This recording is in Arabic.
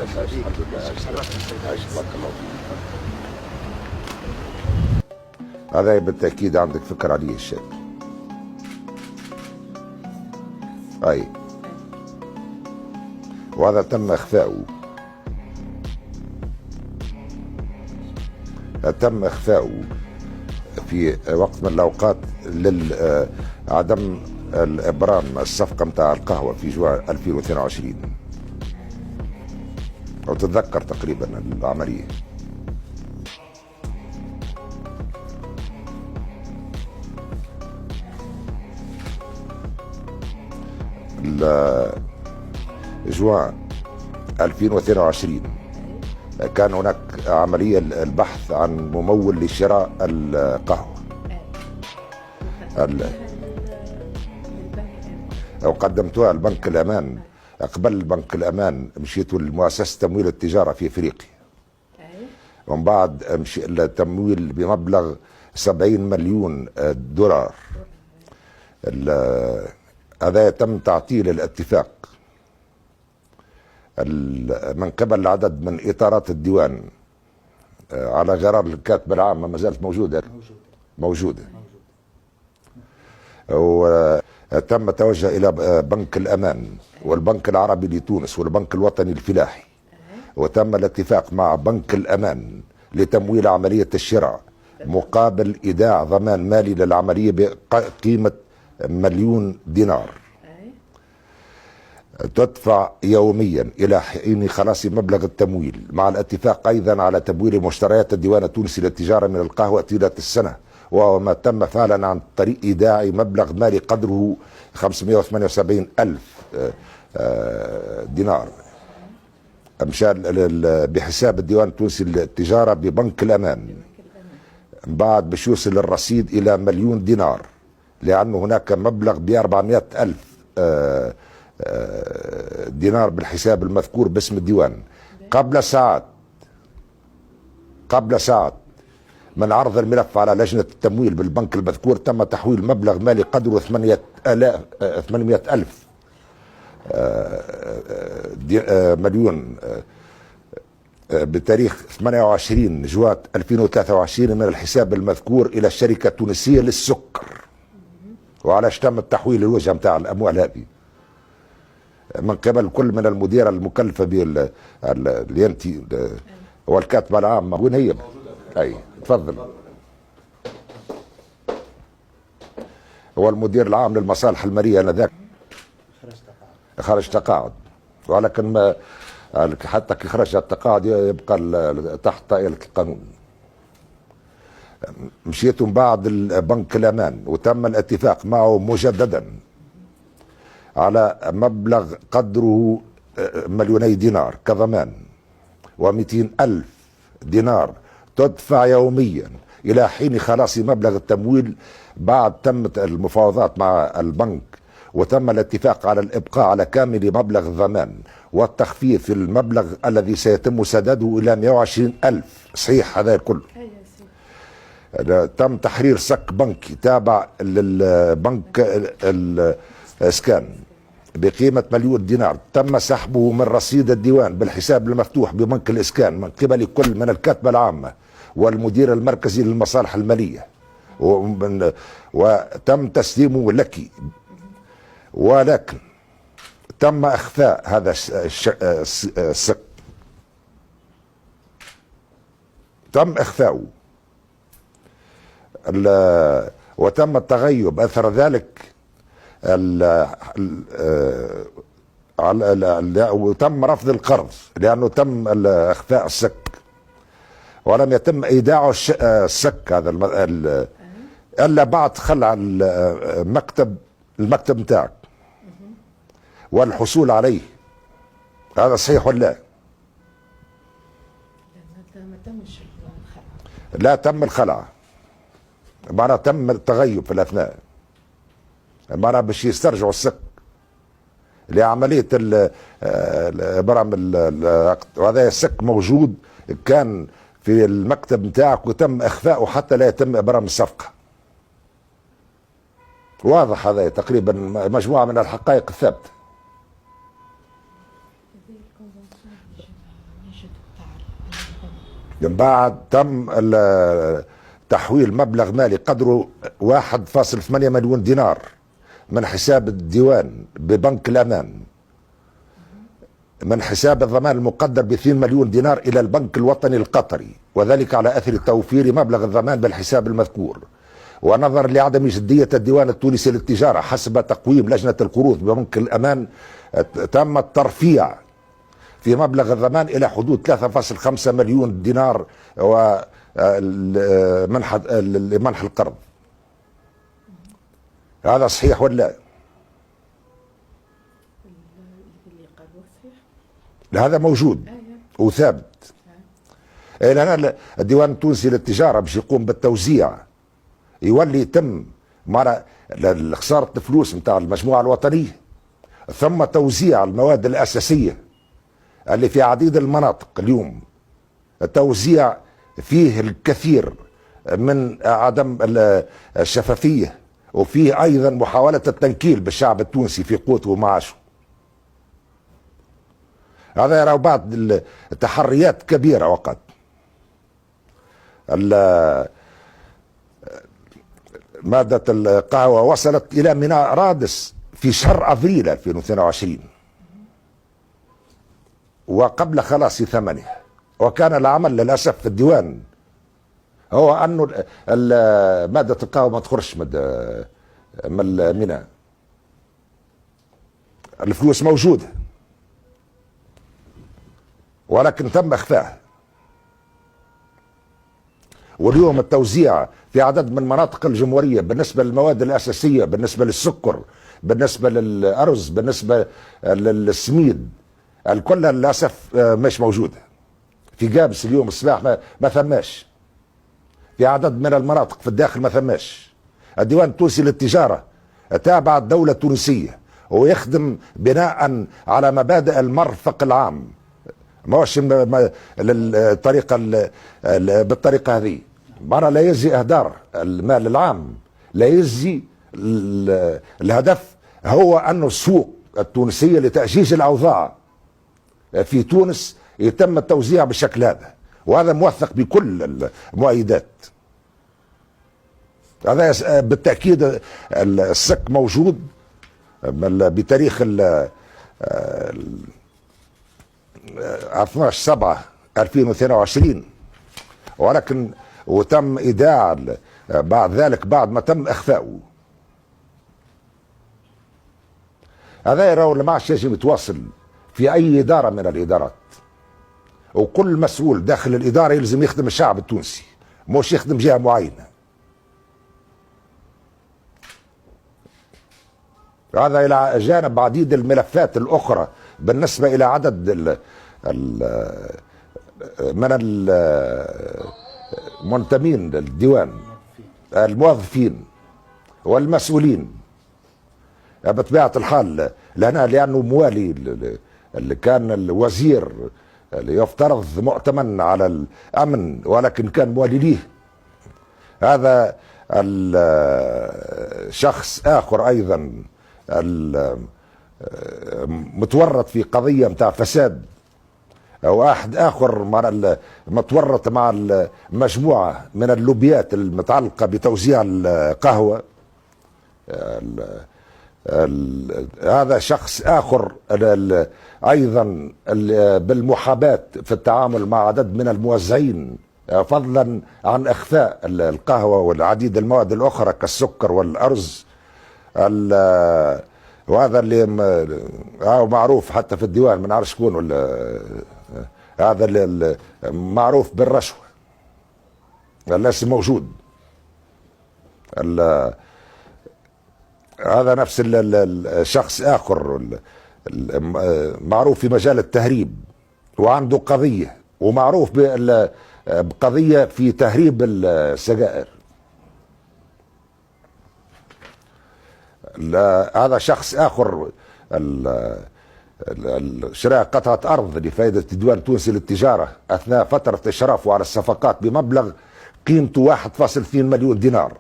عايش الحمد لله. عايش بارك الله فيك. هذا بالتأكيد عندك فكرة عليه الشيء. أي، وهذا تم إخفاؤه. تم إخفاؤه في وقت من الأوقات لعدم الإبرام الصفقة متاع القهوة في جوار 2022. وتتذكر تقريبا العملية. جوان 2022 كان هناك عملية البحث عن ممول لشراء القهوة. وقدمتها لبنك الأمان. قبل بنك الأمان مشيت لمؤسسة تمويل التجارة في أفريقيا. ومن بعد مشي التمويل بمبلغ 70 مليون دولار. هذا تم تعطيل الاتفاق من قبل عدد من إطارات الديوان على غرار الكاتبة العامة. ما زالت موجودة. وتم توجه إلى بنك الأمان والبنك العربي لتونس والبنك الوطني الفلاحي، وتم الاتفاق مع بنك الأمان لتمويل عملية الشراء مقابل إيداع ضمان مالي للعملية بقيمة 1,000,000 دينار تدفع يوميا إلى حين خلاص مبلغ التمويل، مع الاتفاق أيضا على تمويل مشتريات الديوان التونسي للتجارة من القهوة طيلة السنة، وهو ما تم فعلا عن طريق إيداع مبلغ مالي قدره 578,000 دينار مشان بحساب الديوان التونسي للتجارة ببنك الأمان. بعد باش يوصل الرصيد إلى 1,000,000 دينار، لأنه هناك مبلغ ب400,000 دينار بالحساب المذكور باسم الديوان. قبل ساعات من عرض الملف على لجنة التمويل بالبنك المذكور تم تحويل مبلغ مالي قدره 800,000 مليون بتاريخ 28 جوات 2023 من الحساب المذكور إلى الشركة التونسية للسكر. وعلاش تم التحويل الوجهة متاع الأموال هذه من قبل كل من المديرة المكلفة بالينتي والكاتبة العامة. وين هي؟ أي تفضل. هو المدير العام للمصالح المالية آنذاك خرج تقاعد، ولكن ما حتى كي خرج التقاعد يبقى تحت طائلة القانون. مشيت من بعد بنك الأمان وتم الاتفاق معه مجددا على مبلغ قدره 2,000,000 دينار كضمان، و200,000 دينار تدفع يوميا إلى حين خلاص مبلغ التمويل. بعد تمت المفاوضات مع البنك وتم الاتفاق على الإبقاء على كامل مبلغ الضمان والتخفيف في المبلغ الذي سيتم سداده إلى 120,000. صحيح هذا الكل. تم تحرير صك بنكي تابع للبنك الإسكان بقيمة 1,000,000 دينار تم سحبه من رصيد الديوان بالحساب المفتوح ببنك الإسكان من قبل كل من الكاتبة العامة والمدير المركزي للمصالح المالية، وتم تسليمه لك. ولكن تم إخفاء هذا الصك، تم إخفاؤه، وتم التغيب أثر ذلك وتم رفض القرض لأنه تم إخفاء السك ولم يتم إيداع السك هذا إلا بعد خلع المكتب متاعك والحصول عليه. هذا صحيح ولا لا؟ لا تم الخلع، معناها تم التغيب في الأثناء، معناها باش يسترجعوا السك لعملية الإبرام. وهذا السك موجود كان في المكتب نتاعك وتم إخفاؤه حتى لا يتم إبرام الصفقة. واضح هذا تقريبا مجموعة من الحقائق الثابتة. من بعد تم تحويل مبلغ مالي قدره 1.8 مليون دينار من حساب الديوان ببنك الأمان، من حساب الضمان المقدر ب 2 مليون دينار إلى البنك الوطني القطري، وذلك على أثر توفير مبلغ الضمان بالحساب المذكور. ونظرا لعدم جدية الديوان التونسي للتجارة حسب تقويم لجنة القروض ببنك الأمان، تم الترفيع في مبلغ الضمان إلى حدود 3.5 مليون دينار لمنح القرض. هذا صحيح ولا لا؟ هذا موجود وثابت. لأن الديوان التونسي للتجارة باش يقوم بالتوزيع يولي يتم مع خسارة الفلوس نتاع المجموعة الوطنية، ثم توزيع المواد الأساسية اللي في عديد المناطق اليوم التوزيع فيه الكثير من عدم الشفافية، وفيه أيضا محاولة التنكيل بالشعب التونسي في قوته ومعاشه. هذا يرى بعض التحريات كبيرة. وقد مادة القهوة وصلت إلى ميناء رادس في شهر أبريل 2022 وقبل خلاص ثمنها. وكان العمل للأسف في الديوان هو أنه مادة القهوة ما تخرجش من الميناء، الفلوس موجودة ولكن تم إخفائها. واليوم التوزيع في عدد من مناطق الجمهورية بالنسبة للمواد الأساسية، بالنسبة للسكر، بالنسبة للأرز، بالنسبة للسميد، الكل للأسف مش موجودة. في جابس اليوم الصباح ما ثماش، في عدد من المناطق في الداخل ما ثماش. الديوان التونسي للتجارة تابع الدولة التونسية ويخدم بناء على مبادئ المرفق العام، ماهوش بالطريقة هذه. مرة لا يجزي إهدار المال العام، لا يجزي. الهدف هو أن السوق التونسية لتأجيج الأوضاع في تونس يتم التوزيع بالشكل هذا، وهذا موثق بكل المؤيدات. هذا بالتأكيد السك موجود بتاريخ 12/7/2022، ولكن وتم إيداع بعد ذلك بعد ما تم إخفاؤه. هذا يرى ما عادش يجب يتواصل في أي إدارة من الإدارات، وكل مسؤول داخل الإدارة يلزم يخدم الشعب التونسي مش يخدم جهة معينة. هذا إلى جانب عديد الملفات الأخرى بالنسبة إلى عدد من المنتمين للديوان، الموظفين والمسؤولين بطبيعة الحال، لأنه موالي اللي كان الوزير اللي يفترض مؤتمن على الأمن ولكن كان موالي ليه. هذا الشخص آخر أيضا متورط في قضية متاع فساد، واحد آخر متورط مع مجموعة من اللوبيات المتعلقة بتوزيع القهوة. هذا شخص آخر أيضا بالمحاباة في التعامل مع عدد من الموزعين، فضلا عن إخفاء القهوة والعديد المواد الأخرى كالسكر والأرز. وهذا اللي معروف حتى في الديوان، ما نعرفش شكون، ولا هذا اللي معروف بالرشوة ليس موجود. هذا نفس الشخص آخر معروف في مجال التهريب وعنده قضية، ومعروف بقضية في تهريب السجائر. هذا شخص آخر شراء قطعة أرض لفائدة الديوان التونسي للتجارة أثناء فترة إشرافه على الصفقات بمبلغ قيمته 1.2 مليون دينار.